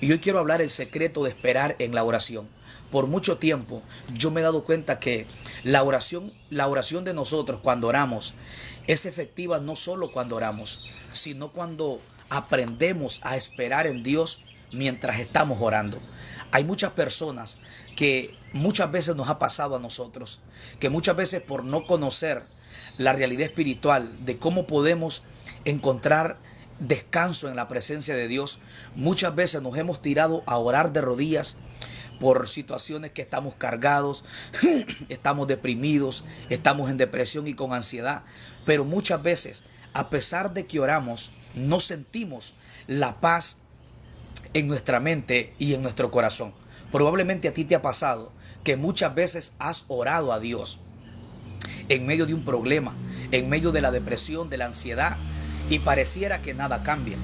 Y hoy quiero hablar el secreto de esperar en la oración. Por mucho tiempo yo me he dado cuenta que la oración de nosotros cuando oramos es efectiva no solo cuando oramos, sino cuando aprendemos a esperar en Dios mientras estamos orando. Hay muchas personas que muchas veces nos ha pasado a nosotros, que muchas veces por no conocer la realidad espiritual de cómo podemos encontrar descanso en la presencia de Dios, muchas veces nos hemos tirado a orar de rodillas por situaciones que estamos cargados, estamos deprimidos, estamos en depresión y con ansiedad, pero muchas veces, a pesar de que oramos, no sentimos la paz en nuestra mente y en nuestro corazón. Probablemente a ti te ha pasado que muchas veces has orado a Dios en medio de un problema, en medio de la depresión, de la ansiedad, y pareciera que nada cambia.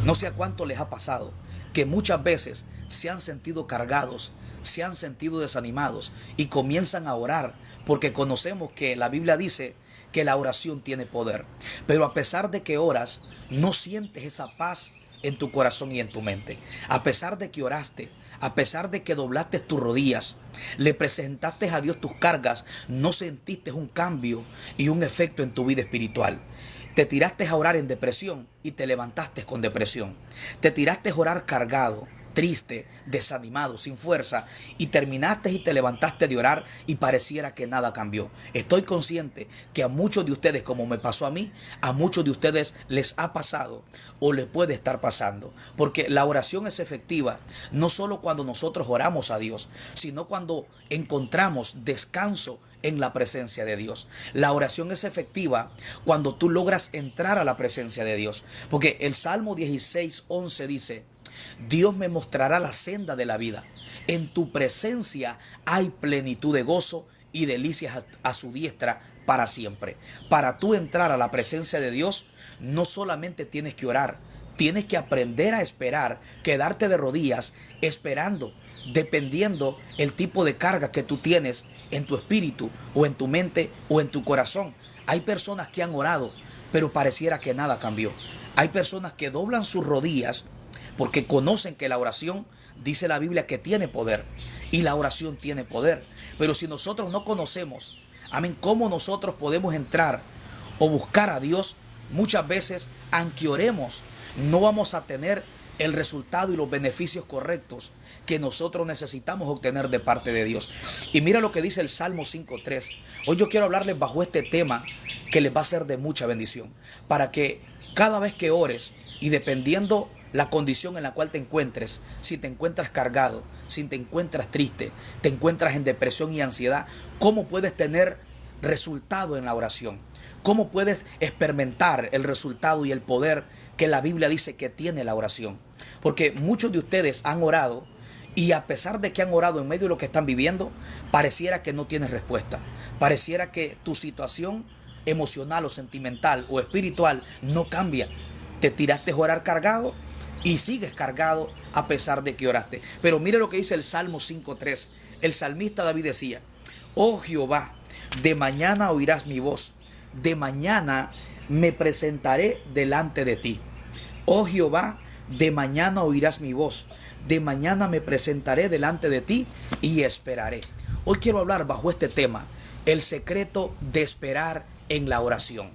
No sé a cuánto les ha pasado que muchas veces se han sentido cargados, se han sentido desanimados y comienzan a orar porque conocemos que la Biblia dice que la oración tiene poder. Pero a pesar de que oras, no sientes esa paz en tu corazón y en tu mente. A pesar de que oraste, a pesar de que doblaste tus rodillas, le presentaste a Dios tus cargas, no sentiste un cambio y un efecto en tu vida espiritual. Te tiraste a orar en depresión y te levantaste con depresión. Te tiraste a orar cargado, triste, desanimado, sin fuerza, y terminaste y te levantaste de orar y pareciera que nada cambió. Estoy consciente que a muchos de ustedes, como me pasó a mí, a muchos de ustedes les ha pasado o les puede estar pasando, porque la oración es efectiva no solo cuando nosotros oramos a Dios, sino cuando encontramos descanso en la presencia de Dios. La oración es efectiva cuando tú logras entrar a la presencia de Dios, porque el Salmo 16:11 dice: Dios me mostrará la senda de la vida. En tu presencia hay plenitud de gozo y delicias a su diestra para siempre. Para tú entrar a la presencia de Dios, no solamente tienes que orar, tienes que aprender a esperar, quedarte de rodillas esperando, dependiendo el tipo de carga que tú tienes en tu espíritu o en tu mente o en tu corazón. Hay personas que han orado, pero pareciera que nada cambió. Hay personas que doblan sus rodillas porque conocen que la oración, dice la Biblia, que tiene poder. Y la oración tiene poder. Pero si nosotros no conocemos, amén, cómo nosotros podemos entrar o buscar a Dios, muchas veces, aunque oremos, no vamos a tener el resultado y los beneficios correctos que nosotros necesitamos obtener de parte de Dios. Y mira lo que dice el Salmo 5:3. Hoy yo quiero hablarles bajo este tema que les va a ser de mucha bendición, para que cada vez que ores, y dependiendo la condición en la cual te encuentres, si te encuentras cargado, si te encuentras triste, te encuentras en depresión y ansiedad, ¿cómo puedes tener resultado en la oración? ¿Cómo puedes experimentar el resultado y el poder que la Biblia dice que tiene la oración? Porque muchos de ustedes han orado y a pesar de que han orado en medio de lo que están viviendo, pareciera que no tienes respuesta. Pareciera que tu situación emocional o sentimental o espiritual no cambia. Te tiraste a orar cargado y sigues cargado a pesar de que oraste. Pero mire lo que dice el Salmo 5:3. El salmista David decía: Oh Jehová, de mañana oirás mi voz, de mañana me presentaré delante de ti. Oh Jehová, de mañana oirás mi voz, de mañana me presentaré delante de ti y esperaré. Hoy quiero hablar bajo este tema, el secreto de esperar en la oración.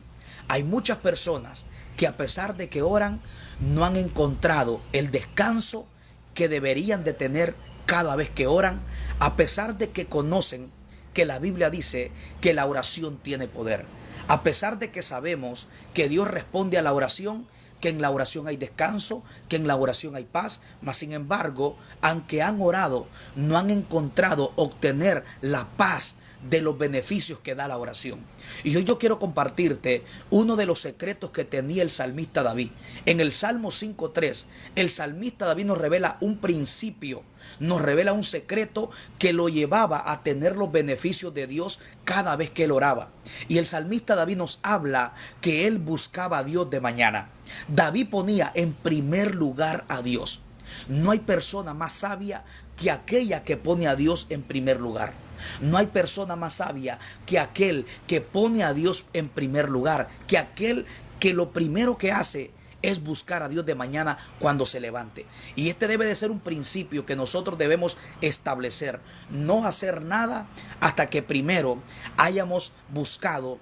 Hay muchas personas que a pesar de que oran, no han encontrado el descanso que deberían de tener cada vez que oran, a pesar de que conocen que la Biblia dice que la oración tiene poder. A pesar de que sabemos que Dios responde a la oración, que en la oración hay descanso, que en la oración hay paz, mas sin embargo, aunque han orado, no han encontrado obtener la paz de los beneficios que da la oración. Y hoy yo quiero compartirte uno de los secretos que tenía el salmista David. En el Salmo 5:3, el salmista David nos revela un principio, nos revela un secreto que lo llevaba a tener los beneficios de Dios cada vez que él oraba. Y el salmista David nos habla que él buscaba a Dios de mañana. David ponía en primer lugar a Dios. No hay persona más sabia que aquella que pone a Dios en primer lugar. No hay persona más sabia que aquel que pone a Dios en primer lugar, que aquel que lo primero que hace es buscar a Dios de mañana cuando se levante. Y este debe de ser un principio que nosotros debemos establecer. No hacer nada hasta que primero hayamos buscado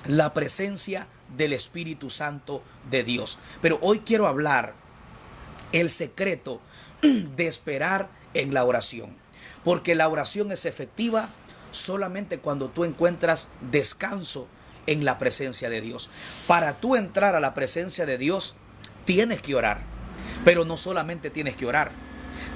la presencia del Espíritu Santo de Dios. Pero hoy quiero hablar el secreto de esperar en la oración. Porque la oración es efectiva solamente cuando tú encuentras descanso en la presencia de Dios. Para tú entrar a la presencia de Dios, tienes que orar. Pero no solamente tienes que orar,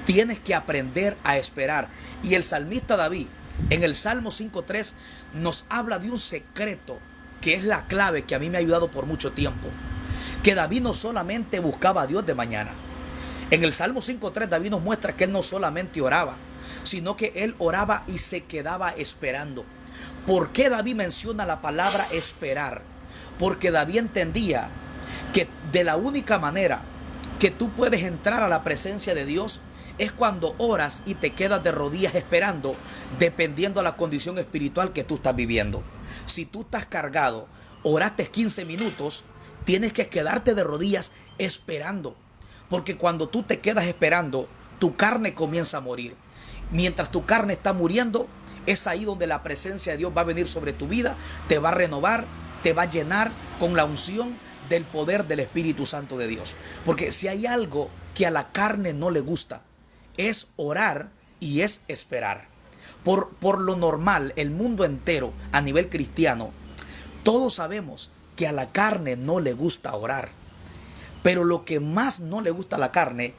tienes que aprender a esperar. Y el salmista David, en el Salmo 5.3, nos habla de un secreto que es la clave que a mí me ha ayudado por mucho tiempo. Que David no solamente buscaba a Dios de mañana. En el Salmo 5.3 David nos muestra que él no solamente oraba, sino que él oraba y se quedaba esperando. ¿Por qué David menciona la palabra esperar? Porque David entendía que de la única manera que tú puedes entrar a la presencia de Dios es cuando oras y te quedas de rodillas esperando, dependiendo de la condición espiritual que tú estás viviendo. Si tú estás cargado, oraste 15 minutos, tienes que quedarte de rodillas esperando. Porque cuando tú te quedas esperando, tu carne comienza a morir. Mientras tu carne está muriendo, es ahí donde la presencia de Dios va a venir sobre tu vida, te va a renovar, te va a llenar con la unción del poder del Espíritu Santo de Dios. Porque si hay algo que a la carne no le gusta, es orar y es esperar. Por lo normal, el mundo entero a nivel cristiano, todos sabemos que a la carne no le gusta orar. Pero lo que más no le gusta a la carne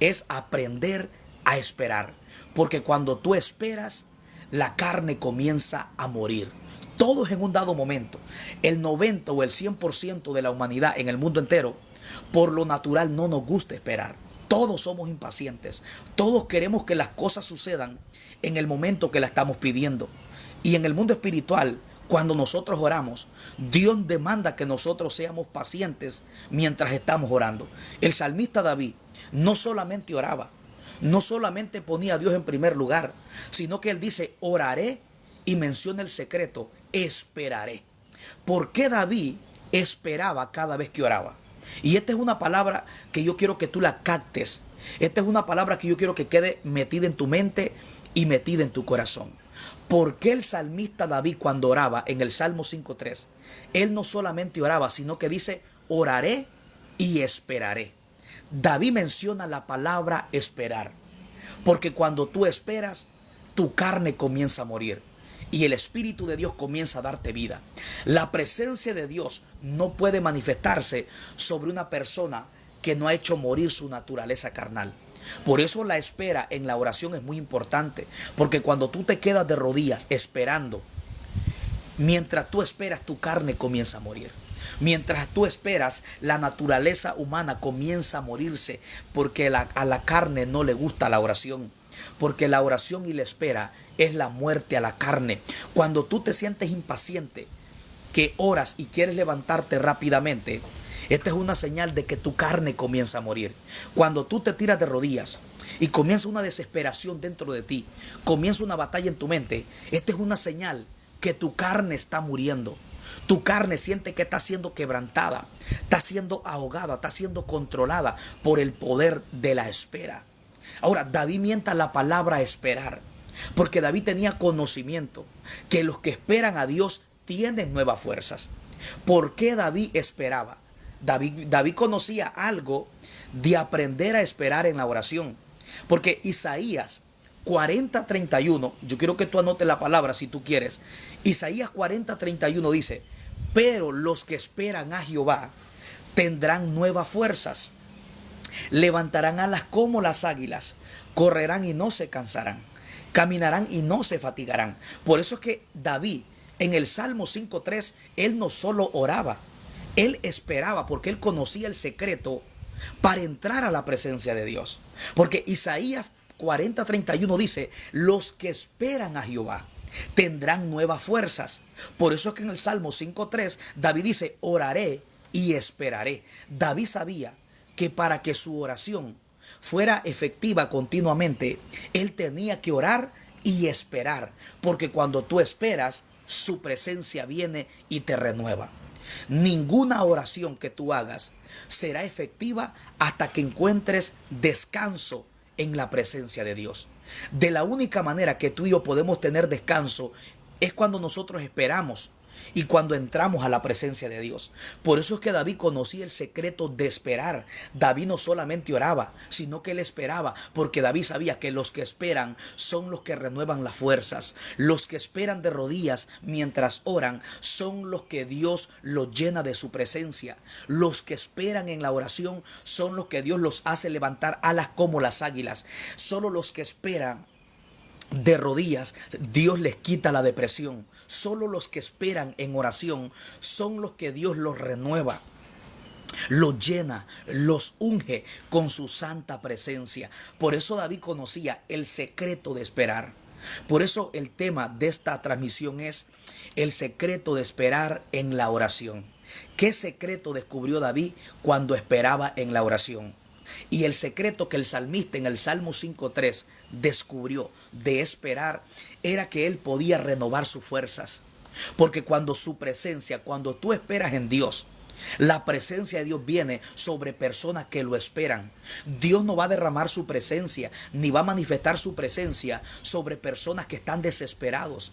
es aprender a esperar. Porque cuando tú esperas, la carne comienza a morir. Todos en un dado momento. El 90 o el 100% de la humanidad en el mundo entero, por lo natural no nos gusta esperar. Todos somos impacientes. Todos queremos que las cosas sucedan en el momento que la estamos pidiendo. Y en el mundo espiritual, cuando nosotros oramos, Dios demanda que nosotros seamos pacientes mientras estamos orando. El salmista David no solamente oraba, no solamente ponía a Dios en primer lugar, sino que él dice, oraré, y menciona el secreto, esperaré. ¿Por qué David esperaba cada vez que oraba? Y esta es una palabra que yo quiero que tú la captes. Esta es una palabra que yo quiero que quede metida en tu mente y metida en tu corazón. ¿Por qué el salmista David cuando oraba en el Salmo 5.3? Él no solamente oraba, sino que dice, oraré y esperaré. David menciona la palabra esperar. Porque cuando tú esperas, tu carne comienza a morir. Y el Espíritu de Dios comienza a darte vida. La presencia de Dios no puede manifestarse sobre una persona que no ha hecho morir su naturaleza carnal. Por eso la espera en la oración es muy importante. Porque cuando tú te quedas de rodillas esperando, mientras tú esperas, tu carne comienza a morir. Mientras tú esperas, la naturaleza humana comienza a morirse. Porque a la carne no le gusta la oración. Porque la oración y la espera es la muerte a la carne. Cuando tú te sientes impaciente, que oras y quieres levantarte rápidamente, esta es una señal de que tu carne comienza a morir. Cuando tú te tiras de rodillas y comienza una desesperación dentro de ti, comienza una batalla en tu mente, esta es una señal que tu carne está muriendo. Tu carne siente que está siendo quebrantada, está siendo ahogada, está siendo controlada por el poder de la espera. Ahora, David mienta la palabra esperar, porque David tenía conocimiento que los que esperan a Dios tienen nuevas fuerzas. ¿Por qué David esperaba? David conocía algo de aprender a esperar en la oración. Porque Isaías 40:31, yo quiero que tú anotes la palabra si tú quieres. Isaías 40:31 dice, pero los que esperan a Jehová tendrán nuevas fuerzas. Levantarán alas como las águilas, correrán y no se cansarán, caminarán y no se fatigarán. Por eso es que David en el Salmo 5.3, él no solo oraba, él esperaba, porque él conocía el secreto para entrar a la presencia de Dios. Porque Isaías 40:31 dice, los que esperan a Jehová tendrán nuevas fuerzas. Por eso es que en el Salmo 5.3 David dice, oraré y esperaré. David sabía que para que su oración fuera efectiva continuamente, él tenía que orar y esperar. Porque cuando tú esperas, su presencia viene y te renueva. Ninguna oración que tú hagas será efectiva hasta que encuentres descanso en la presencia de Dios. De la única manera que tú y yo podemos tener descanso es cuando nosotros esperamos y cuando entramos a la presencia de Dios. Por eso es que David conocía el secreto de esperar. David no solamente oraba, sino que él esperaba, porque David sabía que los que esperan son los que renuevan las fuerzas. Los que esperan de rodillas mientras oran son los que Dios los llena de su presencia. Los que esperan en la oración son los que Dios los hace levantar alas como las águilas. Solo los que esperan de rodillas, Dios les quita la depresión. Solo los que esperan en oración son los que Dios los renueva, los llena, los unge con su santa presencia. Por eso David conocía el secreto de esperar. Por eso el tema de esta transmisión es el secreto de esperar en la oración. ¿Qué secreto descubrió David cuando esperaba en la oración? Y el secreto que el salmista en el Salmo 5.3 descubrió de esperar era que él podía renovar sus fuerzas. Porque cuando su presencia, cuando tú esperas en Dios, la presencia de Dios viene sobre personas que lo esperan. Dios no va a derramar su presencia, ni va a manifestar su presencia sobre personas que están desesperados.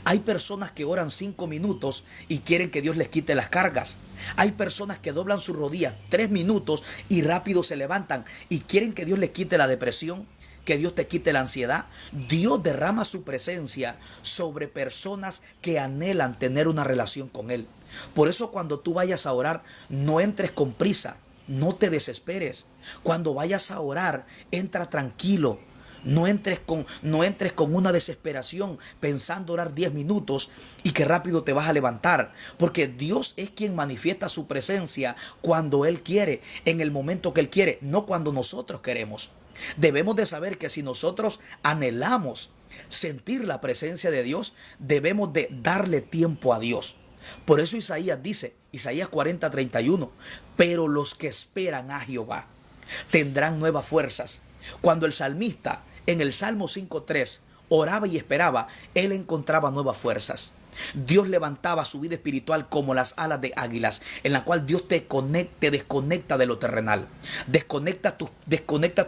Hay personas que oran 5 minutos y quieren que Dios les quite las cargas. Hay personas que doblan sus rodillas 3 minutos y rápido se levantan y quieren que Dios les quite la depresión, que Dios te quite la ansiedad. Dios derrama su presencia sobre personas que anhelan tener una relación con Él. Por eso cuando tú vayas a orar, no entres con prisa, no te desesperes. Cuando vayas a orar, entra tranquilo. No entres con una desesperación pensando orar 10 minutos y que rápido te vas a levantar. Porque Dios es quien manifiesta su presencia cuando Él quiere, en el momento que Él quiere, no cuando nosotros queremos. Debemos de saber que si nosotros anhelamos sentir la presencia de Dios, debemos de darle tiempo a Dios. Por eso Isaías dice, Isaías 40:31, pero los que esperan a Jehová tendrán nuevas fuerzas. Cuando el salmista en el Salmo 5.3 oraba y esperaba, él encontraba nuevas fuerzas. Dios levantaba su vida espiritual como las alas de águilas, en la cual Dios te desconecta de lo terrenal. Desconecta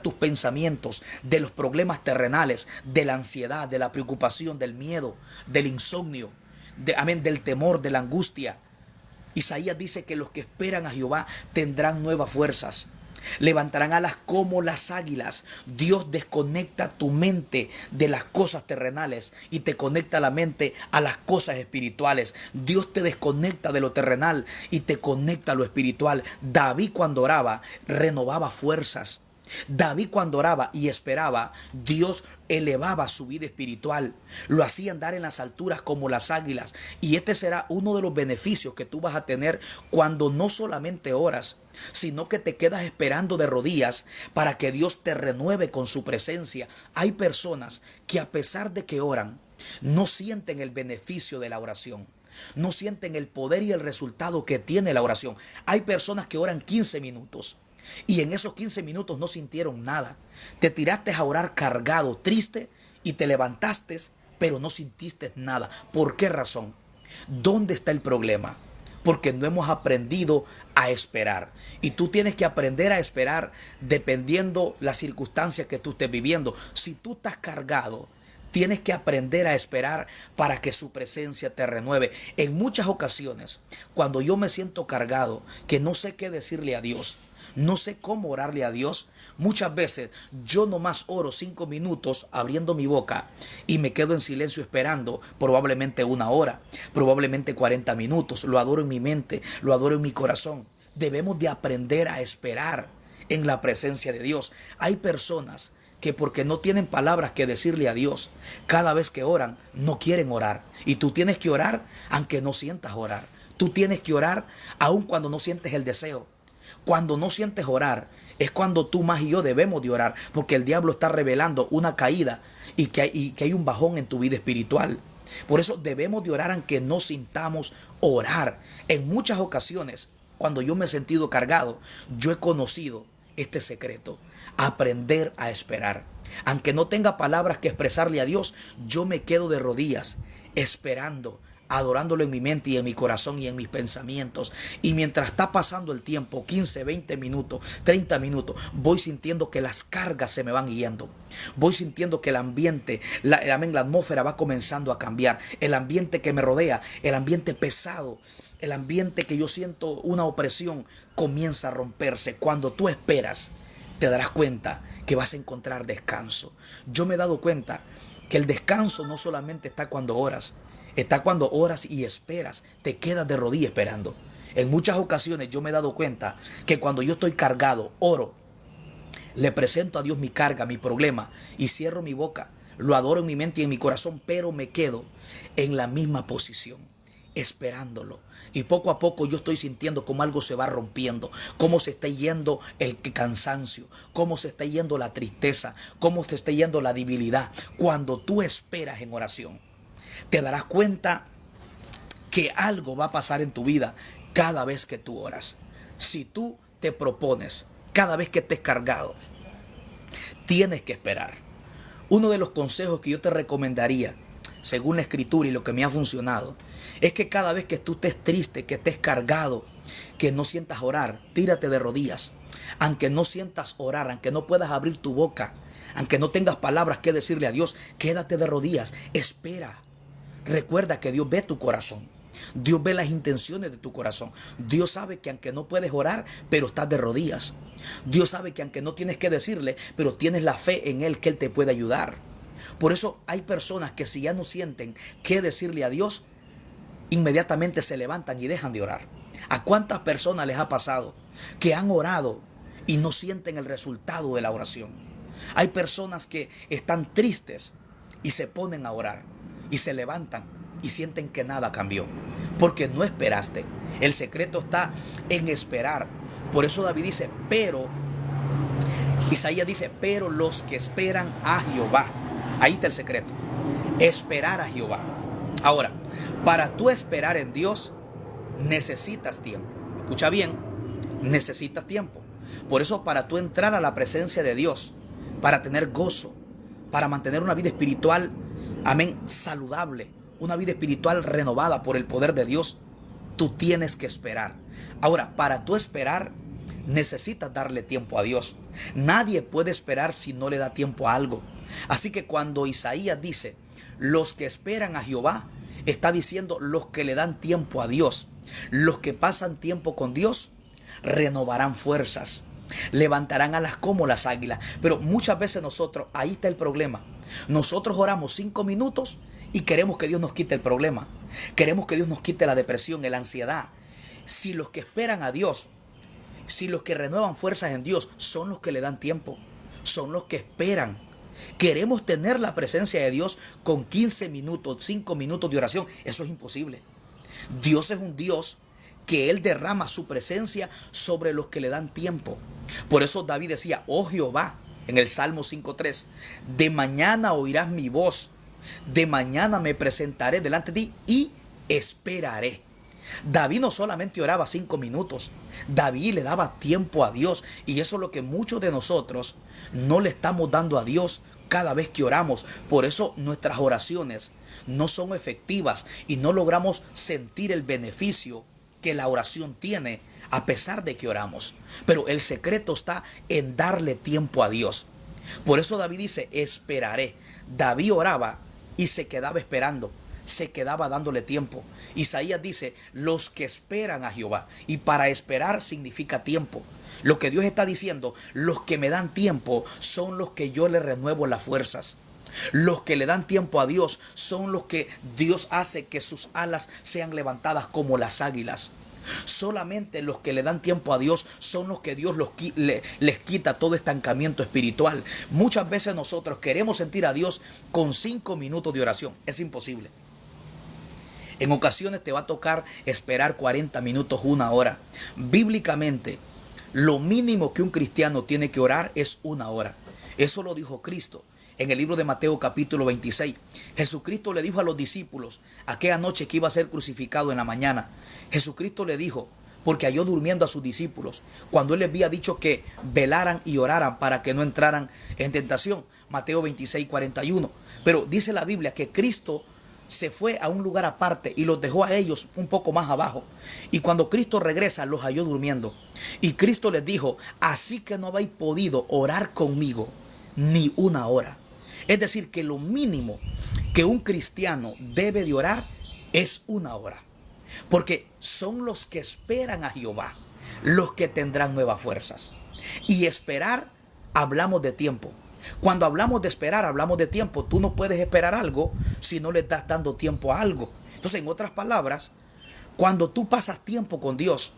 tus pensamientos de los problemas terrenales, de la ansiedad, de la preocupación, del miedo, del insomnio, del temor, de la angustia. Isaías dice que los que esperan a Jehová tendrán nuevas fuerzas. Levantarán alas como las águilas. Dios desconecta tu mente de las cosas terrenales y te conecta la mente a las cosas espirituales. Dios te desconecta de lo terrenal y te conecta a lo espiritual. David cuando oraba renovaba fuerzas. David cuando oraba y esperaba, Dios elevaba su vida espiritual, lo hacía andar en las alturas como las águilas. Y este será uno de los beneficios que tú vas a tener cuando no solamente oras, sino que te quedas esperando de rodillas para que Dios te renueve con su presencia. Hay personas que a pesar de que oran, no sienten el beneficio de la oración. No sienten el poder y el resultado que tiene la oración. Hay personas que oran 15 minutos. Y en esos 15 minutos no sintieron nada. Te tiraste a orar cargado, triste, y te levantaste, pero no sintiste nada. ¿Por qué razón? ¿Dónde está el problema? Porque no hemos aprendido a esperar. Y tú tienes que aprender a esperar dependiendo las circunstancias que tú estés viviendo. Si tú estás cargado, tienes que aprender a esperar para que su presencia te renueve. En muchas ocasiones, cuando yo me siento cargado, que no sé qué decirle a Dios, no sé cómo orarle a Dios, muchas veces yo nomás oro 5 minutos abriendo mi boca y me quedo en silencio esperando probablemente 1 hora, probablemente 40 minutos. Lo adoro en mi mente, lo adoro en mi corazón. Debemos de aprender a esperar en la presencia de Dios. Hay personas que porque no tienen palabras que decirle a Dios, cada vez que oran no quieren orar. Y tú tienes que orar aunque no sientas orar. Tú tienes que orar aun cuando no sientes el deseo. Cuando no sientes orar es cuando tú más y yo debemos de orar, porque el diablo está revelando una caída y que hay un bajón en tu vida espiritual. Por eso debemos de orar aunque no sintamos orar. En muchas ocasiones, cuando yo me he sentido cargado, yo he conocido este secreto: aprender a esperar. Aunque no tenga palabras que expresarle a Dios, yo me quedo de rodillas esperando adorándolo en mi mente y en mi corazón y en mis pensamientos. Y mientras está pasando el tiempo, 15, 20 minutos, 30 minutos, voy sintiendo que las cargas se me van yendo. Voy sintiendo que el ambiente, la atmósfera va comenzando a cambiar. El ambiente que me rodea, el ambiente pesado, el ambiente que yo siento una opresión, comienza a romperse. Cuando tú esperas, te darás cuenta que vas a encontrar descanso. Yo me he dado cuenta que el descanso no solamente está cuando oras, está cuando oras y esperas, te quedas de rodillas esperando. En muchas ocasiones yo me he dado cuenta que cuando yo estoy cargado, oro, le presento a Dios mi carga, mi problema y cierro mi boca, lo adoro en mi mente y en mi corazón, pero me quedo en la misma posición, esperándolo. Y poco a poco yo estoy sintiendo cómo algo se va rompiendo, cómo se está yendo el cansancio, cómo se está yendo la tristeza, cómo se está yendo la debilidad. Cuando tú esperas en oración, te darás cuenta que algo va a pasar en tu vida cada vez que tú oras. Si tú te propones, cada vez que estés cargado, tienes que esperar. Uno de los consejos que yo te recomendaría, según la escritura y lo que me ha funcionado, es que cada vez que tú estés triste, que estés cargado, que no sientas orar, tírate de rodillas. Aunque no sientas orar, aunque no puedas abrir tu boca, aunque no tengas palabras que decirle a Dios, quédate de rodillas, espera. Recuerda que Dios ve tu corazón. Dios ve las intenciones de tu corazón. Dios sabe que aunque no puedes orar, pero estás de rodillas. Dios sabe que aunque no tienes que decirle, pero tienes la fe en Él, que Él te puede ayudar. Por eso hay personas que si ya no sienten qué decirle a Dios, inmediatamente se levantan y dejan de orar. ¿A cuántas personas les ha pasado que han orado y no sienten el resultado de la oración? Hay personas que están tristes y se ponen a orar y se levantan y sienten que nada cambió, porque no esperaste. El secreto está en esperar. Por eso David dice, Isaías dice, pero los que esperan a Jehová. Ahí está el secreto. Esperar a Jehová. Ahora, para tú esperar en Dios, necesitas tiempo. Escucha bien, necesitas tiempo. Por eso, para tú entrar a la presencia de Dios, para tener gozo, para mantener una vida espiritual, amén, saludable, una vida espiritual renovada por el poder de Dios, tú tienes que esperar. Ahora, para tú esperar, necesitas darle tiempo a Dios. Nadie puede esperar si no le da tiempo a algo. Así que cuando Isaías dice, los que esperan a Jehová, está diciendo los que le dan tiempo a Dios. Los que pasan tiempo con Dios, renovarán fuerzas, levantarán alas como las águilas. Pero muchas veces nosotros, ahí está el problema. Nosotros oramos 5 minutos y queremos que Dios nos quite el problema. Queremos que Dios nos quite la depresión, la ansiedad. Si los que esperan a Dios, si los que renuevan fuerzas en Dios son los que le dan tiempo, son los que esperan. Queremos tener la presencia de Dios con 15 minutos, 5 minutos de oración. Eso es imposible. Dios es un Dios que Él derrama su presencia sobre los que le dan tiempo. Por eso David decía, oh Jehová, en el Salmo 5.3, de mañana oirás mi voz, de mañana me presentaré delante de ti y esperaré. David no solamente oraba 5 minutos, David le daba tiempo a Dios, y eso es lo que muchos de nosotros no le estamos dando a Dios cada vez que oramos. Por eso nuestras oraciones no son efectivas y no logramos sentir el beneficio que la oración tiene a pesar de que oramos. Pero el secreto está en darle tiempo a Dios. Por eso David dice, esperaré. David oraba y se quedaba esperando, se quedaba dándole tiempo. Isaías dice, los que esperan a Jehová. Y para esperar significa tiempo. Lo que Dios está diciendo, los que me dan tiempo son los que yo le renuevo las fuerzas. Los que le dan tiempo a Dios son los que Dios hace que sus alas sean levantadas como las águilas. Solamente los que le dan tiempo a Dios son los que Dios les quita todo estancamiento espiritual. Muchas veces nosotros queremos sentir a Dios con 5 minutos de oración. Es imposible. En ocasiones te va a tocar esperar 40 minutos, 1 hora. Bíblicamente, lo mínimo que un cristiano tiene que orar es 1 hora. Eso lo dijo Cristo en el libro de Mateo capítulo 26. Jesucristo le dijo a los discípulos aquella noche que iba a ser crucificado en la mañana. Jesucristo le dijo, porque halló durmiendo a sus discípulos, cuando Él les había dicho que velaran y oraran para que no entraran en tentación. Mateo 26, 41. Pero dice la Biblia que Cristo se fue a un lugar aparte y los dejó a ellos un poco más abajo. Y cuando Cristo regresa, los halló durmiendo. Y Cristo les dijo: así que no habéis podido orar conmigo ni una hora. Es decir, que lo mínimo que un cristiano debe de orar es una hora. Porque son los que esperan a Jehová los que tendrán nuevas fuerzas. Y esperar, hablamos de tiempo. Cuando hablamos de esperar, hablamos de tiempo. Tú no puedes esperar algo si no le estás dando tiempo a algo. Entonces, en otras palabras, cuando tú pasas tiempo con Dios,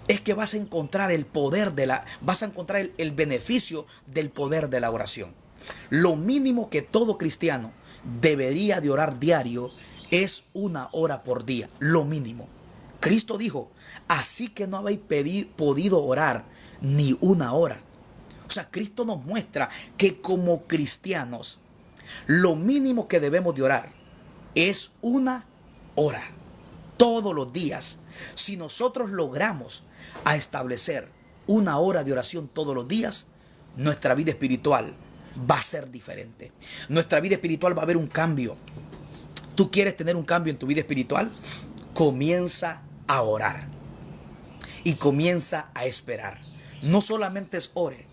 es que vas a encontrar el poder vas a encontrar el beneficio del poder de la oración. Lo mínimo que todo cristiano debería de orar diario es una hora por día, lo mínimo. Cristo dijo: así que no habéis podido orar ni una hora. O sea, Cristo nos muestra que como cristianos, lo mínimo que debemos de orar es una hora, todos los días. Si nosotros logramos a establecer una hora de oración todos los días, nuestra vida espiritual va a ser diferente. Nuestra vida espiritual va a haber un cambio. ¿Tú quieres tener un cambio en tu vida espiritual? Comienza a orar y comienza a esperar. No solamente es ore,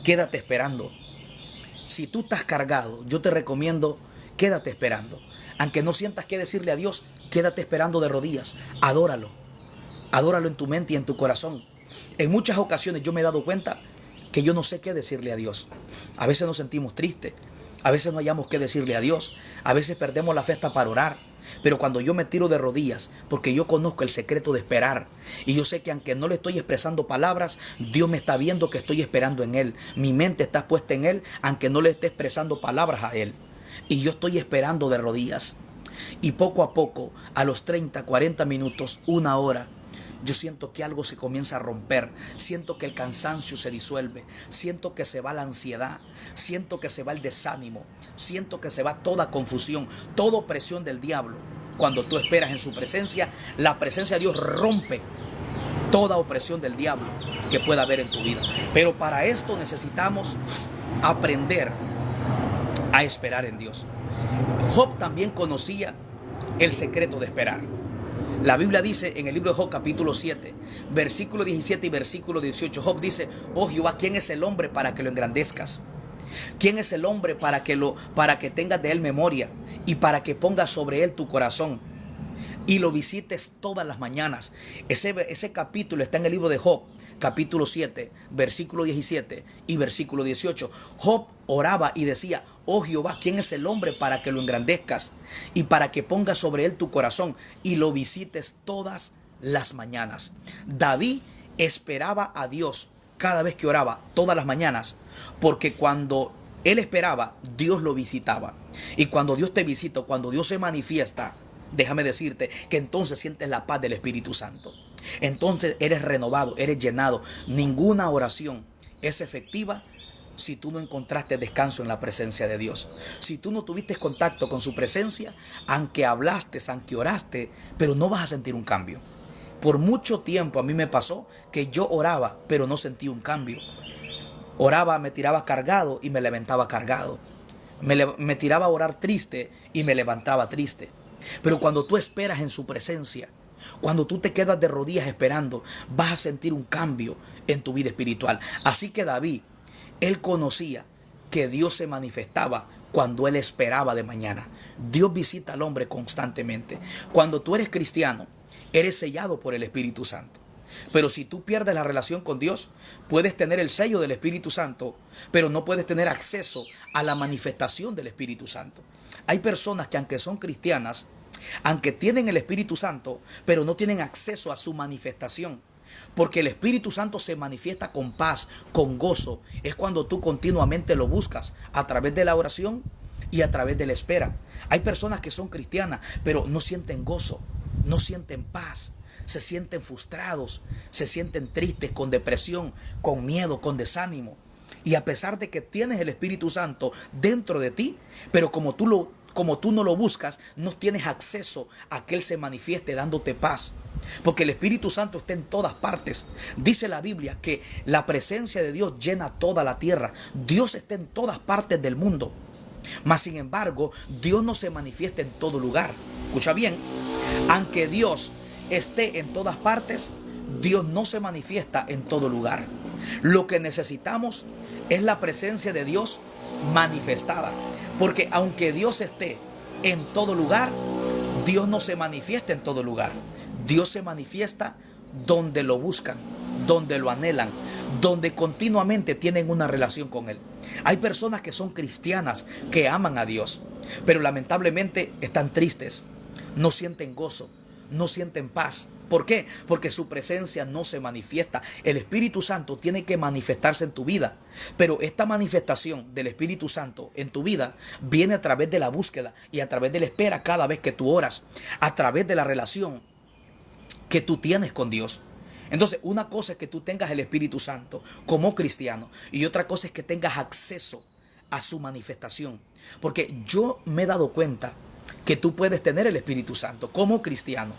quédate esperando. Si tú estás cargado, yo te recomiendo, quédate esperando. Aunque no sientas qué decirle a Dios, quédate esperando de rodillas. Adóralo. Adóralo en tu mente y en tu corazón. En muchas ocasiones yo me he dado cuenta que yo no sé qué decirle a Dios. A veces nos sentimos tristes. A veces no hallamos qué decirle a Dios. A veces perdemos la fe hasta para orar. Pero cuando yo me tiro de rodillas, porque yo conozco el secreto de esperar, y yo sé que aunque no le estoy expresando palabras, Dios me está viendo que estoy esperando en Él. Mi mente está puesta en Él, aunque no le esté expresando palabras a Él. Y yo estoy esperando de rodillas. Y poco a poco, a los 30, 40 minutos, una hora, yo siento que algo se comienza a romper. Siento que el cansancio se disuelve. Siento que se va la ansiedad. Siento que se va el desánimo. Siento que se va toda confusión, toda opresión del diablo. Cuando tú esperas en su presencia, la presencia de Dios rompe toda opresión del diablo que pueda haber en tu vida. Pero para esto necesitamos aprender a esperar en Dios. Job también conocía el secreto de esperar. La Biblia dice en el libro de Job capítulo 7, versículo 17 y versículo 18, Job dice: oh Jehová, ¿quién es el hombre para que lo engrandezcas? ¿Quién es el hombre para que tengas de él memoria y para que pongas sobre él tu corazón y lo visites todas las mañanas? Ese capítulo está en el libro de Job, capítulo 7, versículo 17 y versículo 18. Job oraba y decía: oh Jehová, ¿quién es el hombre para que lo engrandezcas y para que pongas sobre él tu corazón y lo visites todas las mañanas? David esperaba a Dios cada vez que oraba, todas las mañanas, porque cuando él esperaba, Dios lo visitaba. Y cuando Dios te visita, cuando Dios se manifiesta, déjame decirte que entonces sientes la paz del Espíritu Santo. Entonces eres renovado, eres llenado. Ninguna oración es efectiva si tú no encontraste descanso en la presencia de Dios. Si tú no tuviste contacto con su presencia, aunque hablaste, aunque oraste, pero no vas a sentir un cambio. Por mucho tiempo a mí me pasó que yo oraba, pero no sentí un cambio. Oraba, me tiraba cargado y me levantaba cargado. Me tiraba a orar triste y me levantaba triste. Pero cuando tú esperas en su presencia, cuando tú te quedas de rodillas esperando, vas a sentir un cambio en tu vida espiritual. Así que David, él conocía que Dios se manifestaba cuando él esperaba de mañana. Dios visita al hombre constantemente. Cuando tú eres cristiano, eres sellado por el Espíritu Santo. Pero si tú pierdes la relación con Dios, puedes tener el sello del Espíritu Santo, pero no puedes tener acceso a la manifestación del Espíritu Santo. Hay personas que aunque son cristianas, aunque tienen el Espíritu Santo, pero no tienen acceso a su manifestación. Porque el Espíritu Santo se manifiesta con paz, con gozo. Es cuando tú continuamente lo buscas a través de la oración y a través de la espera. Hay personas que son cristianas, pero no sienten gozo, no sienten paz. Se sienten frustrados, se sienten tristes, con depresión, con miedo, con desánimo. Y a pesar de que tienes el Espíritu Santo dentro de ti, pero como tú no lo buscas, no tienes acceso a que Él se manifieste dándote paz. Porque el Espíritu Santo está en todas partes. Dice la Biblia que la presencia de Dios llena toda la tierra. Dios está en todas partes del mundo. Mas sin embargo, Dios no se manifiesta en todo lugar. Escucha bien, aunque Dios esté en todas partes, Dios no se manifiesta en todo lugar. Lo que necesitamos es la presencia de Dios manifestada. Porque aunque Dios esté en todo lugar, Dios no se manifiesta en todo lugar. Dios se manifiesta donde lo buscan, donde lo anhelan, donde continuamente tienen una relación con Él. Hay personas que son cristianas, que aman a Dios, pero lamentablemente están tristes, no sienten gozo, no sienten paz. ¿Por qué? Porque su presencia no se manifiesta. El Espíritu Santo tiene que manifestarse en tu vida, pero esta manifestación del Espíritu Santo en tu vida viene a través de la búsqueda y a través de la espera cada vez que tú oras, a través de la relación que tú tienes con Dios. Entonces, una cosa es que tú tengas el Espíritu Santo como cristiano y otra cosa es que tengas acceso a su manifestación. Porque yo me he dado cuenta que tú puedes tener el Espíritu Santo como cristiano,